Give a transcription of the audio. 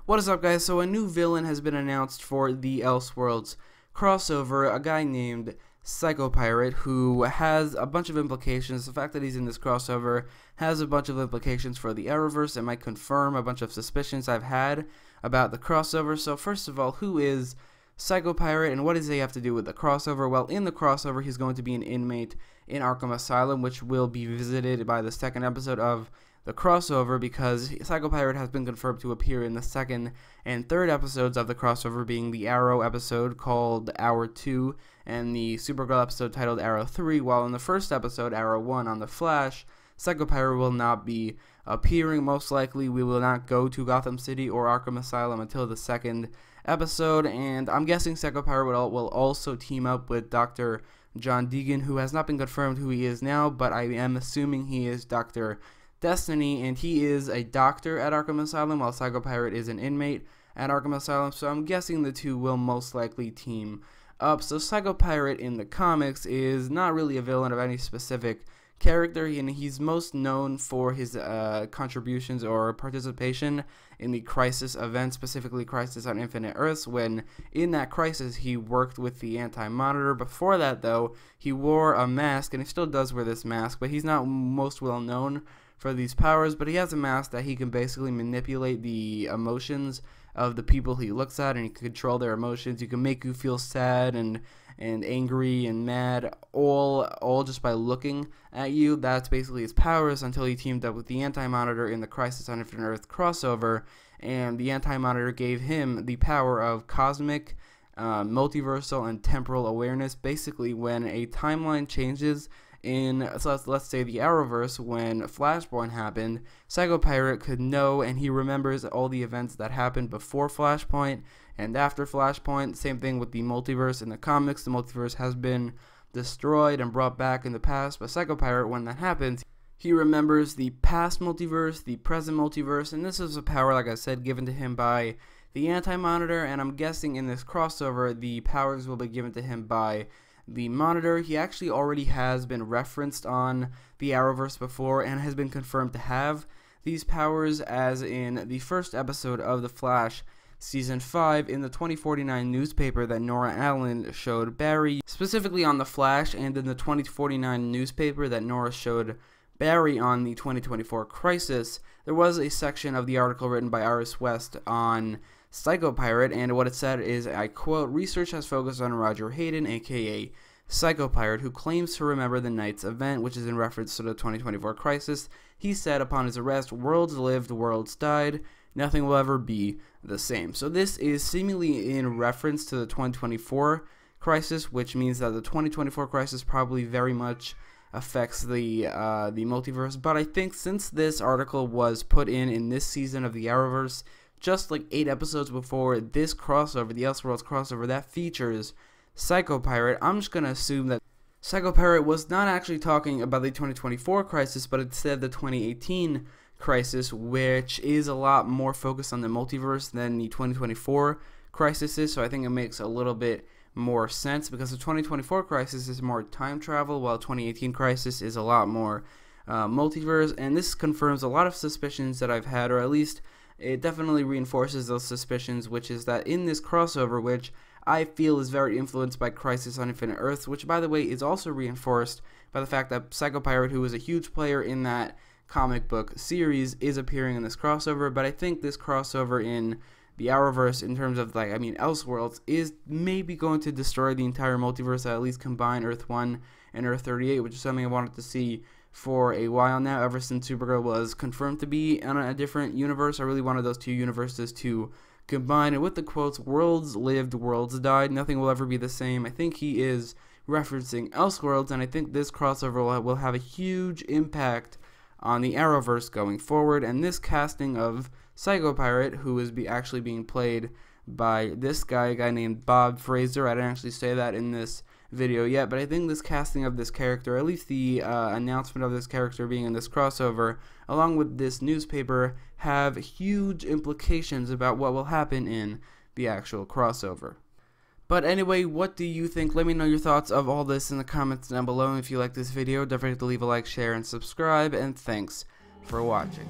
What is up, guys? So a new villain has been announced for the Elseworlds crossover, a guy named Psycho Pirate, who has a bunch of implications. The fact that he's in this crossover has a bunch of implications for the Arrowverse and might confirm a bunch of suspicions I've had about the crossover. So first of all, who is Psycho Pirate and what does he have to do with the crossover? Well, in the crossover, he's going to be an inmate in Arkham Asylum, which will be visited by the second episode of the crossover, because Psycho Pirate has been confirmed to appear in the second and third episodes of the crossover, being the Arrow episode called Hour 2 and the Supergirl episode titled Arrow 3, while in the first episode, Arrow 1 on The Flash, Psycho Pirate will not be appearing. Most likely we will not go to Gotham City or Arkham Asylum until the second episode, and I'm guessing Psycho Pirate will also team up with Dr. John Deegan, who has not been confirmed who he is now, but I am assuming he is Dr. Destiny, and he is a doctor at Arkham Asylum, while Psycho Pirate is an inmate at Arkham Asylum, so I'm guessing the two will most likely team up. So Psycho Pirate in the comics is not really a villain of any specific character, and he's most known for his contributions or participation in the Crisis event, specifically Crisis on Infinite Earths, when in that crisis he worked with the Anti-Monitor. Before that, though, he wore a mask, and he still does wear this mask, but he's not most well known for these powers, but he has a mask that he can basically manipulate the emotions of the people he looks at, and he can control their emotions. He can make you feel sad and angry and mad all just by looking at you. That's basically his powers, until he teamed up with the Anti-Monitor in the Crisis on Infinite Earth crossover, and the Anti-Monitor gave him the power of cosmic, multiversal, and temporal awareness. Basically, when a timeline changes in, so let's say the Arrowverse, when Flashpoint happened, Psycho Pirate could know, and he remembers all the events that happened before Flashpoint and after Flashpoint. Same thing with the multiverse in the comics. The multiverse has been destroyed and brought back in the past, but Psycho Pirate, when that happens, he remembers the past multiverse, the present multiverse, and this is a power, like I said, given to him by the Anti-Monitor, and I'm guessing in this crossover, the powers will be given to him by the Monitor. He actually already has been referenced on the Arrowverse before and has been confirmed to have these powers, as in the first episode of The Flash Season 5 in the 2049 newspaper that Nora Allen showed Barry, specifically on The Flash, and in the 2049 newspaper that Nora showed Barry on the 2024 Crisis. There was a section of the article written by Iris West on Psycho Pirate, and what it said is, I quote, "Research has focused on Roger Hayden, aka Psycho Pirate, who claims to remember the night's event," which is in reference to the 2024 Crisis. He said upon his arrest, "Worlds lived, worlds died. Nothing will ever be the same." So this is seemingly in reference to the 2024 Crisis, which means that the 2024 Crisis probably very much affects the multiverse. But I think since this article was put in this season of the Arrowverse, just like 8 episodes before this crossover, the Elseworlds crossover, that features Psycho Pirate, I'm just going to assume that Psycho Pirate was not actually talking about the 2024 Crisis, but instead the 2018 Crisis, which is a lot more focused on the multiverse than the 2024 Crisis is. So I think it makes a little bit more sense, because the 2024 Crisis is more time travel, while 2018 Crisis is a lot more multiverse. And this confirms a lot of suspicions that I've had, or at least it definitely reinforces those suspicions, which is that in this crossover, which I feel is very influenced by Crisis on Infinite Earths, which, by the way, is also reinforced by the fact that Psycho Pirate, who is a huge player in that comic book series, is appearing in this crossover. But I think this crossover in the Arrowverse, in terms of, Elseworlds, is maybe going to destroy the entire multiverse, at least combine Earth 1 and Earth 38, which is something I wanted to see for a while now, ever since Supergirl was confirmed to be in a different universe. I really wanted those two universes to combine, and with the quotes, "Worlds lived, worlds died, nothing will ever be the same," I think he is referencing Elseworlds, and I think this crossover will have a huge impact on the Arrowverse going forward. And this casting of Psycho Pirate, who is actually being played by this guy, a guy named Bob Fraser. I didn't actually say that in this video yet, but I think this casting of this character, at least the announcement of this character being in this crossover, along with this newspaper, have huge implications about what will happen in the actual crossover. But anyway, what do you think? Let me know your thoughts of all this in the comments down below. And if you like this video, don't forget to leave a like, share, and subscribe, and thanks for watching.